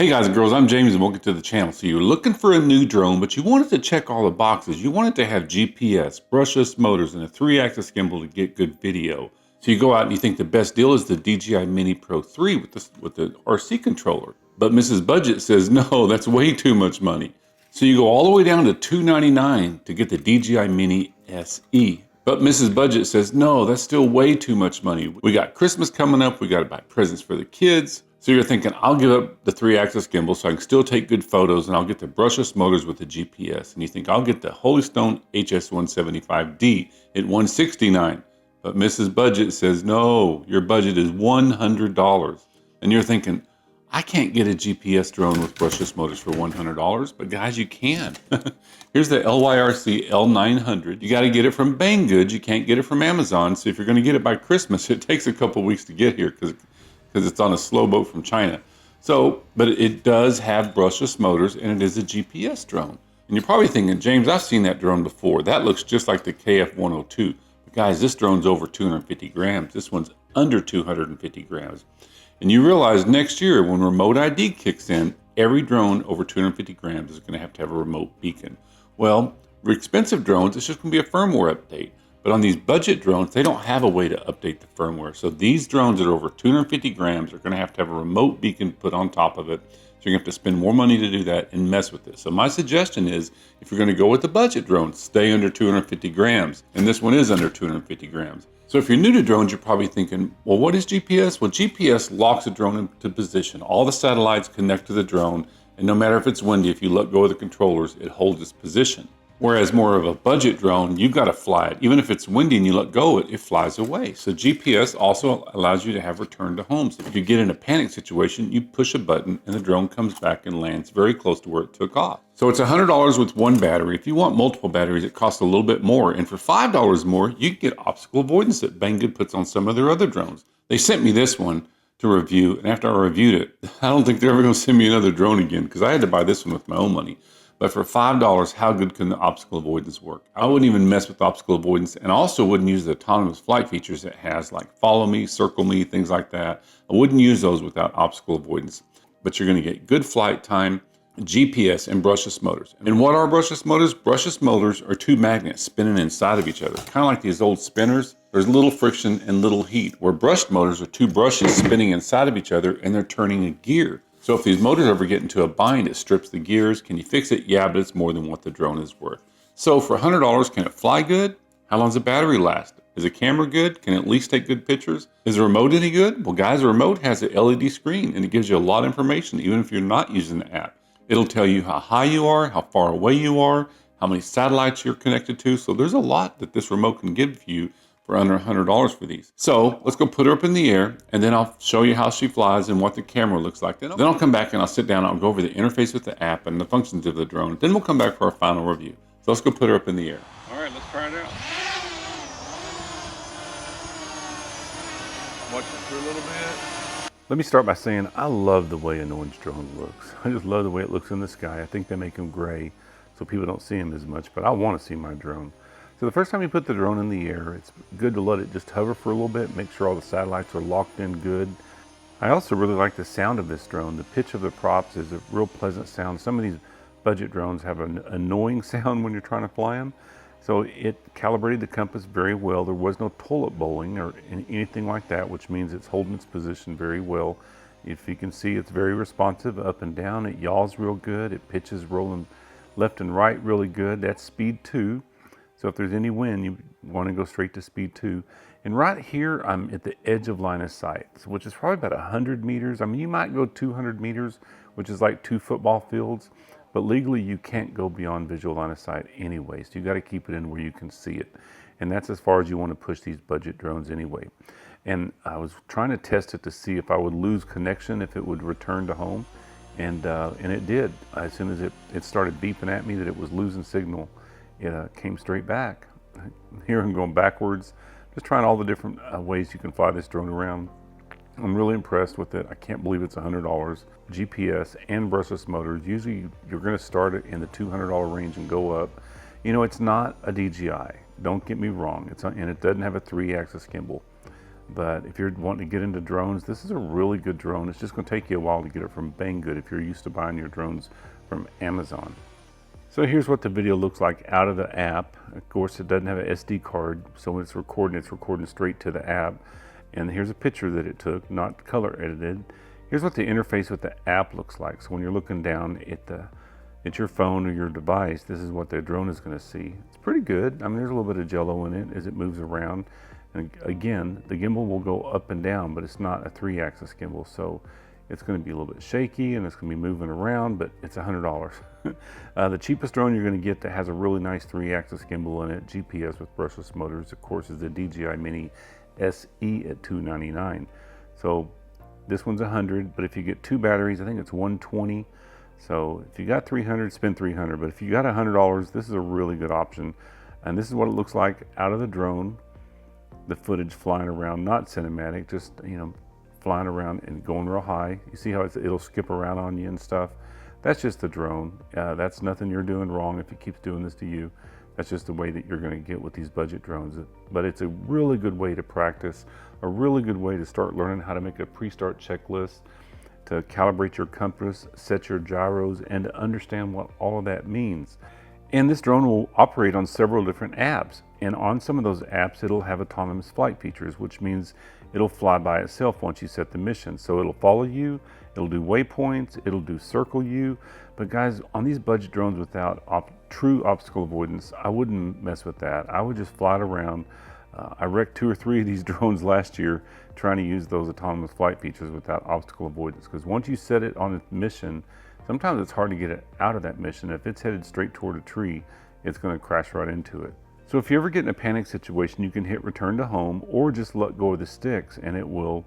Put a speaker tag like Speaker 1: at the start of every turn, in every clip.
Speaker 1: Hey guys and girls, I'm James and welcome to the channel. So you're looking for a new drone, but you wanted to check all the boxes. You wanted to have GPS, brushless motors, and a 3-axis gimbal to get good video. So you go out and you think the best deal is the DJI Mini Pro 3 with the RC controller. But Mrs. Budget says, no, that's way too much money. So you go all the way down to $299 to get the DJI Mini SE. But Mrs. Budget says, no, that's still way too much money. We got Christmas coming up. We got to buy presents for the kids. So you're thinking, I'll give up the 3-axis gimbal so I can still take good photos, and I'll get the brushless motors with the GPS. And you think, I'll get the Holystone HS175D at $169. But Mrs. Budget says, no, your budget is $100. And you're thinking, I can't get a GPS drone with brushless motors for $100, but guys, you can. Here's the LYRC L900. You got to get it from Bangood. You can't get it from Amazon. So if you're going to get it by Christmas, it takes a couple weeks to get here because it's on a slow boat from China. So, but it does have brushless motors and it is a GPS drone. And you're probably thinking, James, I've seen that drone before. That looks just like the KF-102. But guys, this drone's over 250 grams. This one's under 250 grams. And you realize next year when remote ID kicks in, every drone over 250 grams is going to have a remote beacon. Well, for expensive drones, it's just going to be a firmware update. But on these budget drones, they don't have a way to update the firmware. So these drones that are over 250 grams are going to have a remote beacon put on top of it. So you're going to have to spend more money to do that and mess with it. So my suggestion is, if you're going to go with the budget drone, stay under 250 grams. And this one is under 250 grams. So if you're new to drones, you're probably thinking, well, what is GPS? Well, GPS locks a drone into position. All the satellites connect to the drone. And no matter if it's windy, if you let go of the controllers, it holds its position. Whereas more of a budget drone, you've got to fly it. Even if it's windy and you let go of it, it flies away. So GPS also allows you to have return to home. So if you get in a panic situation, you push a button and the drone comes back and lands very close to where it took off. So it's $100 with one battery. If you want multiple batteries, it costs a little bit more. And for $5 more, you can get obstacle avoidance that Bangood puts on some of their other drones. They sent me this one to review, and after I reviewed it, I don't think they're ever going to send me another drone again because I had to buy this one with my own money. But for $5, how good can the obstacle avoidance work? I wouldn't even mess with obstacle avoidance, and I also wouldn't use the autonomous flight features it has, like follow me, circle me, things like that. I wouldn't use those without obstacle avoidance. But you're going to get good flight time, GPS, and brushless motors. And what are brushless motors? Brushless motors are two magnets spinning inside of each other, kind of like these old spinners. There's little friction and little heat, where brushed motors are two brushes spinning inside of each other, and they're turning a gear. So if these motors ever get into a bind, it strips the gears. Can you fix it? Yeah, but it's more than what the drone is worth. So for $100, can it fly good? How long does the battery last? Is the camera good? Can it at least take good pictures? Is the remote any good? Well, guys, the remote has an LED screen and it gives you a lot of information, even if you're not using the app. It'll tell you how high you are, how far away you are, how many satellites you're connected to. So there's a lot that this remote can give you for under $100 for these. So let's go put her up in the air, and then I'll show you how she flies and what the camera looks like. Then I'll come back and I'll sit down, I'll go over the interface with the app and the functions of the drone. Then we'll come back for our final review. So let's go put her up in the air. All right, let's try it out. Watch it through a little bit. Let me start by saying I love the way a noise drone looks. I just love the way it looks in the sky. I think they make them gray so people don't see them as much, but I want to see my drone. So the first time you put the drone in the air, it's good to let it just hover for a little bit, make sure all the satellites are locked in good. I also really like the sound of this drone. The pitch of the props is a real pleasant sound. Some of these budget drones have an annoying sound when you're trying to fly them. So it calibrated the compass very well. There was no toilet bowling or anything like that, which means it's holding its position very well. If you can see, it's very responsive up and down. It yaws real good. It pitches rolling left and right really good. That's speed 2. So if there's any wind, you want to go straight to speed 2. And right here, I'm at the edge of line of sight, which is probably about 100 meters. I mean, you might go 200 meters, which is like 2 football fields, but legally you can't go beyond visual line of sight anyway. So you got to keep it in where you can see it. And that's as far as you want to push these budget drones anyway. And I was trying to test it to see if I would lose connection, if it would return to home. And it did. As soon as it started beeping at me that it was losing signal, it came straight back. Here I'm going backwards, just trying all the different ways you can fly this drone around. I'm really impressed with it. I can't believe it's $100. GPS and brushless motors. Usually you're going to start it in the $200 range and go up. You know, it's not a DJI. Don't get me wrong. And it doesn't have a 3-axis gimbal. But if you're wanting to get into drones, this is a really good drone. It's just going to take you a while to get it from Bangood if you're used to buying your drones from Amazon. So here's what the video looks like out of the app. Of course, it doesn't have an SD card, so when it's recording straight to the app. And here's a picture that it took, not color edited. Here's what the interface with the app looks like. So when you're looking down at your phone or your device, this is what the drone is going to see. It's pretty good. I mean, there's a little bit of jello in it as it moves around. And again, the gimbal will go up and down, but it's not a 3-axis gimbal, so it's going to be a little bit shaky and it's going to be moving around, but it's $100. The cheapest drone you're going to get that has a really nice 3-axis gimbal in it, GPS with brushless motors, of course, is the DJI Mini SE at $299. So this one's $100, but if you get 2 batteries, I think it's $120. So if you got $300, spend $300. But if you got $100, this is a really good option. And this is what it looks like out of the drone. The footage flying around, not cinematic, just flying around and going real high. You see how it'll skip around on you and stuff. That's just the drone. That's nothing you're doing wrong if it keeps doing this to you. That's just the way that you're going to get with these budget drones. But it's a really good way to practice, a really good way to start learning how to make a pre-start checklist, to calibrate your compass, set your gyros, and to understand what all of that means. And this drone will operate on several different apps. And on some of those apps, it'll have autonomous flight features, which means it'll fly by itself once you set the mission. So it'll follow you, it'll do waypoints, it'll do circle you. But guys, on these budget drones without true obstacle avoidance, I wouldn't mess with that. I would just fly it around. I wrecked 2 or 3 of these drones last year trying to use those autonomous flight features without obstacle avoidance. Because once you set it on a mission, sometimes it's hard to get it out of that mission. If it's headed straight toward a tree, it's going to crash right into it. So if you ever get in a panic situation, you can hit return to home or just let go of the sticks and it will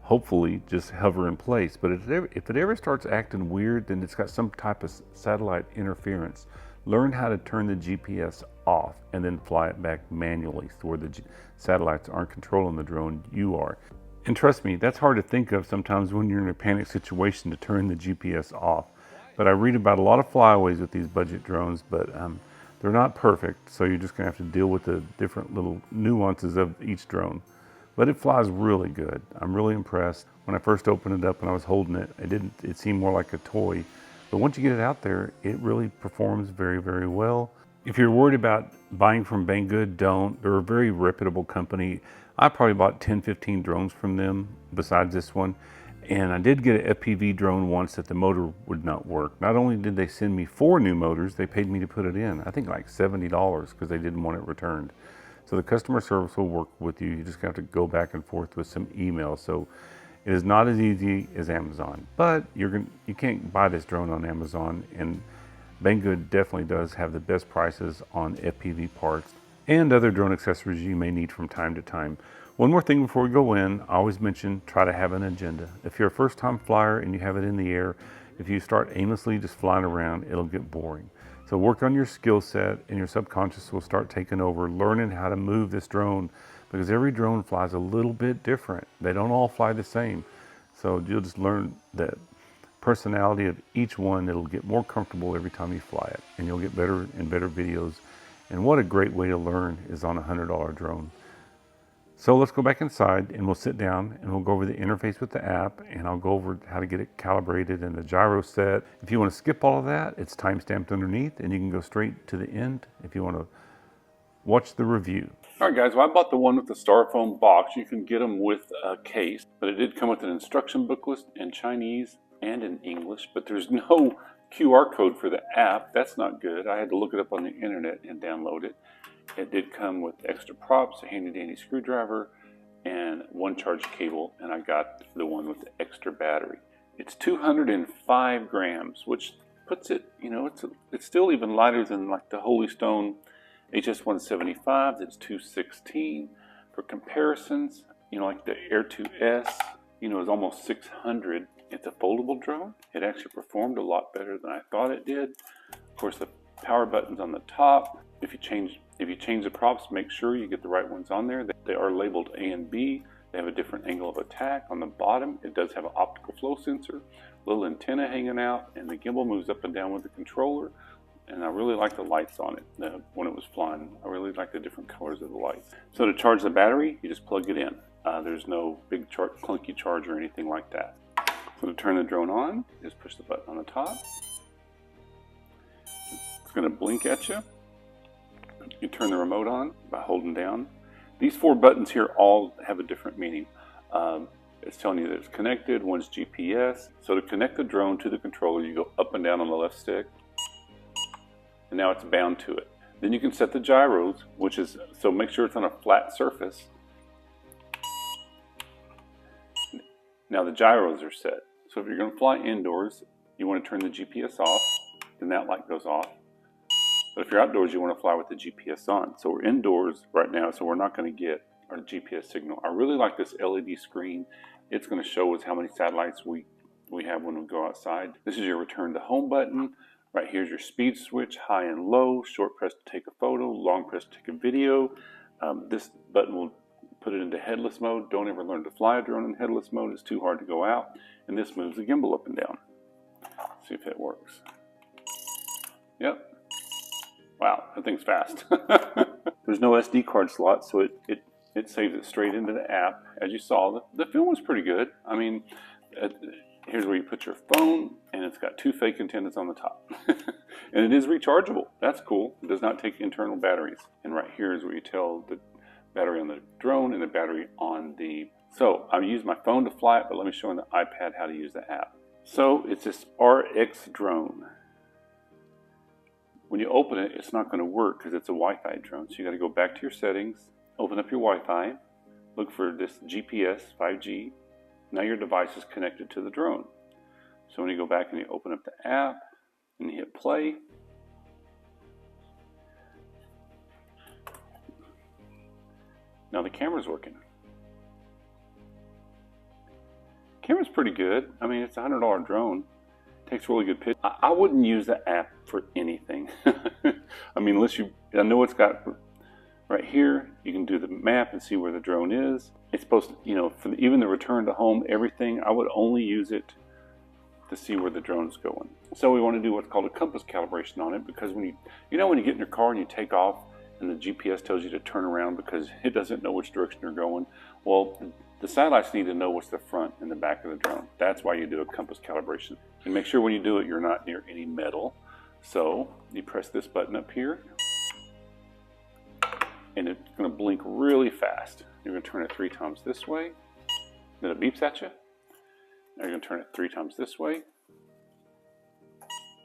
Speaker 1: hopefully just hover in place. But if it ever starts acting weird, then it's got some type of satellite interference. Learn how to turn the GPS off and then fly it back manually so where the satellites aren't controlling the drone, you are. And trust me, that's hard to think of sometimes when you're in a panic situation to turn the GPS off. But I read about a lot of flyaways with these budget drones, but they're not perfect, so you're just gonna have to deal with the different little nuances of each drone. But it flies really good. I'm really impressed. When I first opened it up and I was holding it, it seemed more like a toy. But once you get it out there, it really performs very, very well. If you're worried about buying from Bangood, don't. They're a very reputable company. I probably bought 10, 15 drones from them besides this one. And I did get an FPV drone once that the motor would not work. Not only did they send me 4 new motors, they paid me to put it in. I think like $70 because they didn't want it returned. So the customer service will work with you. You just have to go back and forth with some emails. So it is not as easy as Amazon, but you can't buy this drone on Amazon. And Bangood definitely does have the best prices on FPV parts and other drone accessories you may need from time to time. One more thing before we go in, I always mention try to have an agenda. If you're a first-time flyer and you have it in the air, if you start aimlessly just flying around, it'll get boring. So work on your skill set and your subconscious will start taking over, learning how to move this drone because every drone flies a little bit different. They don't all fly the same. So you'll just learn the personality of each one. It'll get more comfortable every time you fly it and you'll get better and better videos. And what a great way to learn is on a $100 drone. So let's go back inside and we'll sit down and we'll go over the interface with the app and I'll go over how to get it calibrated and the gyro set. If you want to skip all of that, it's time-stamped underneath and you can go straight to the end if you want to watch the review. All right guys, well I bought the one with the styrofoam box. You can get them with a case, but it did come with an instruction booklet in Chinese and in English, but there's no QR code for the app. That's not good. I had to look it up on the internet and download it. It did come with extra props, a handy dandy screwdriver, and 1 charge cable, and I got the one with the extra battery. It's 205 grams, which puts it, it's still even lighter than like the Holy Stone HS175, that's 216. For comparisons, like the Air 2S, is almost 600. It's a foldable drone. It actually performed a lot better than I thought it did. Of course, the power button's on the top. If you change the props, make sure you get the right ones on there. They are labeled A and B. They have a different angle of attack. On the bottom, it does have an optical flow sensor, little antenna hanging out, and the gimbal moves up and down with the controller. And I really like the lights on it when it was flying. I really like the different colors of the lights. So to charge the battery, you just plug it in. There's no big clunky charge or anything like that. So to turn the drone on, just push the button on the top. It's going to blink at you. You turn the remote on by holding down. These 4 buttons here all have a different meaning. It's telling you that it's connected. One's GPS. So to connect the drone to the controller, you go up and down on the left stick. And now it's bound to it. Then you can set the gyros, which is, so make sure it's on a flat surface. Now the gyros are set. So if you're going to fly indoors, you want to turn the GPS off, then that light goes off. But if you're outdoors, you want to fly with the GPS on. So we're indoors right now, so we're not going to get our GPS signal. I really like this LED screen. It's going to show us how many satellites we have when we go outside. This is your return to home button. Right here's your speed switch, high and low, short press to take a photo, long press to take a video. This button will put it into headless mode. Don't ever learn to fly a drone in headless mode. It's too hard to go out. And this moves the gimbal up and down. See if it works. Yep. Wow, that thing's fast. There's no SD card slot, so it saves it straight into the app. As you saw, the film was pretty good. I mean, here's where you put your phone, and it's got 2 fake antennas on the top. And it is rechargeable. That's cool. It does not take internal batteries. And right here is where you tell the battery on the drone and the battery on the... So I use my phone to fly it, but let me show on the iPad how to use the app. So it's this RX drone. When you open it, it's not going to work because it's a Wi-Fi drone. So you got to go back to your settings, open up your Wi-Fi, look for this GPS 5G. Now your device is connected to the drone. So when you go back and you open up the app and you hit play, now the camera's working. Camera's pretty good. I mean, it's a $100 drone. Takes really good pictures. I wouldn't use the app for anything. I mean, unless I know it's got right here, you can do the map and see where the drone is. It's supposed to, you know, for even the return to home, everything, I would only use it to see where the drone's going. So we want to do what's called a compass calibration on it, because when when you get in your car and you take off and the GPS tells you to turn around because it doesn't know which direction you're going. Well, the satellites need to know what's the front and the back of the drone. That's why you do a compass calibration. And make sure when you do it, you're not near any metal. So you press this button up here, and it's going to blink really fast. You're going to turn it 3 times this way, then it beeps at you. Now you're going to turn it 3 times this way,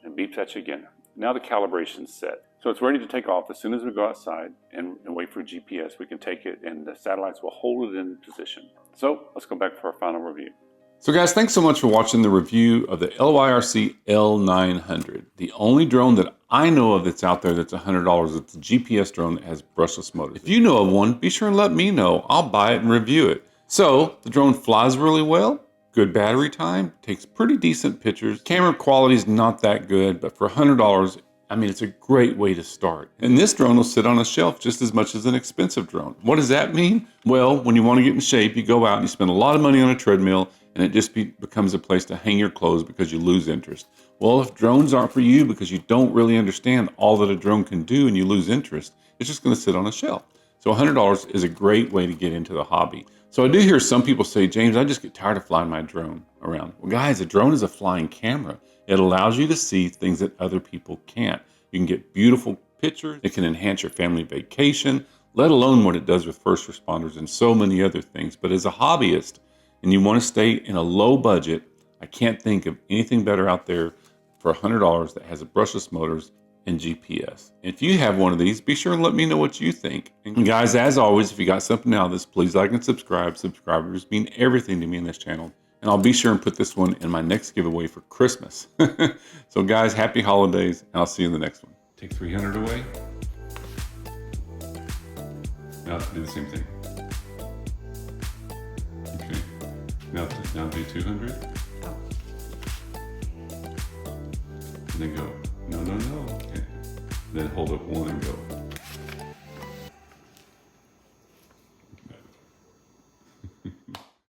Speaker 1: and beeps at you again. Now the calibration's set. So it's ready to take off. As soon as we go outside and wait for GPS, we can take it and the satellites will hold it in position. So let's go back for our final review. So guys, thanks so much for watching the review of the LYZRC L900. The only drone that I know of that's out there that's $100. It's a GPS drone that has brushless motors. If you know of one, be sure and let me know. I'll buy it and review it. So the drone flies really well, good battery time, takes pretty decent pictures. Camera quality is not that good, but for $100, I mean, it's a great way to start. And this drone will sit on a shelf just as much as an expensive drone. What does that mean? Well, when you want to get in shape, you go out and you spend a lot of money on a treadmill, and it just becomes a place to hang your clothes because you lose interest. Well, if drones aren't for you because you don't really understand all that a drone can do and you lose interest, it's just going to sit on a shelf. So $100 is a great way to get into the hobby. So I do hear some people say, James, I just get tired of flying my drone around. Well, guys, a drone is a flying camera. It allows you to see things that other people can't. You can get beautiful pictures. It can enhance your family vacation, let alone what it does with first responders and so many other things. But as a hobbyist, and you want to stay in a low budget, I can't think of anything better out there for $100 that has a brushless motors and GPS. If you have one of these, be sure and let me know what you think. And guys, as always, if you got something out of this, please like and subscribe. Subscribers mean everything to me in this channel. And I'll be sure and put this one in my next giveaway for Christmas. So guys, happy holidays, and I'll see you in the next one. Take 300 away. Now do the same thing. Okay. Now do 200. And then go. No. Okay. Then hold up 1 and go.